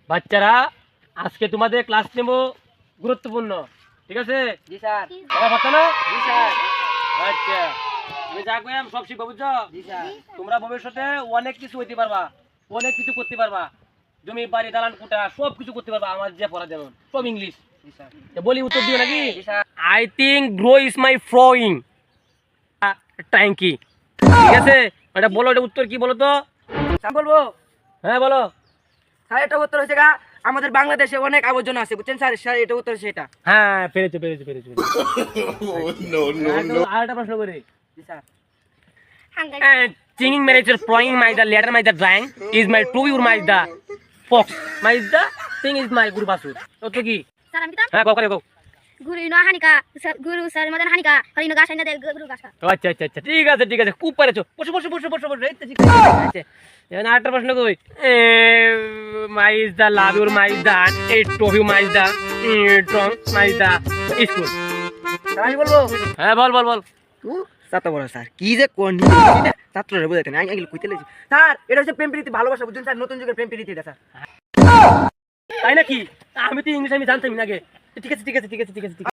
বাচ্চারা আজকে তোমাদের ক্লাস নেব গুরুত্বপূর্ণ, ঠিক আছে? জি স্যার। সবাই পারতো না? জি স্যার। আচ্ছা, তুমি যা কইলাম সব শিখবা, বুঝছো? জি স্যার। তোমরা ভবিষ্যতে অনেক কিছু হইতে পারবা, অনেক কিছু করতে পারবা, জমি বাড়ি দালান কুটা সব কিছু করতে পারবা। আমার যে পড়া যেমন সব ইংলিশ। জি স্যার। বলি উত্তর দিও নাকি? জি sir. I think grow is my flowing ট্যাঙ্কি, ঠিক আছে? এটা বলো, এটা উত্তর কি বলো তো? স্যার বলবো? হ্যাঁ বলো। স্যার এটা উত্তর হচ্ছে গা আমাদের বাংলাদেশে অনেক আবর্জনা আছে, বুঝছেন স্যার? স্যার এটা উত্তর হচ্ছে এটা। হ্যাঁ পেরেছো পেরেছো পেরেছো। আরেকটা প্রশ্ন করি। জি sir. Singing manager flowing my the letter my the drawing is my true your my the fox my the thing is my guru basur তো কি? স্যার আমি কিতাম হ্যাঁ কও করে কও। গুরু ইনো হানিকা গুরু স্যার মদন হানিকা হরিনো গাছ আইনা দে গুরু গাছ আচ্ছা আচ্ছা আচ্ছা ঠিক আছে ঠিক আছে, খুব পেরেছো। বসো বসো বসো বসো বসো, এই তো ঠিক আছে। আচ্ছা এখন আরেকটা প্রশ্ন কই। My is the love your my is the এই toffee my is the strong my is the school. Sir আমি বলবো? হ্যাঁ বল বল বল। ছাত্র বড় স্যার কি যে কোন ছাত্ররা বুঝাতেন আমি এগুলো কইতে লাগছি। স্যার এটা হচ্ছে প্রেম প্রীতি ভালোবাসা, বুঝছেন স্যার? নতুন যুগের প্রেম প্রীতি এটা স্যার। তাই নাকি? আমি তো ইংলিশ আমি জানতাম না আগে। ঠিক আছে ঠিক আছে ঠিক আছে ঠিক আছে।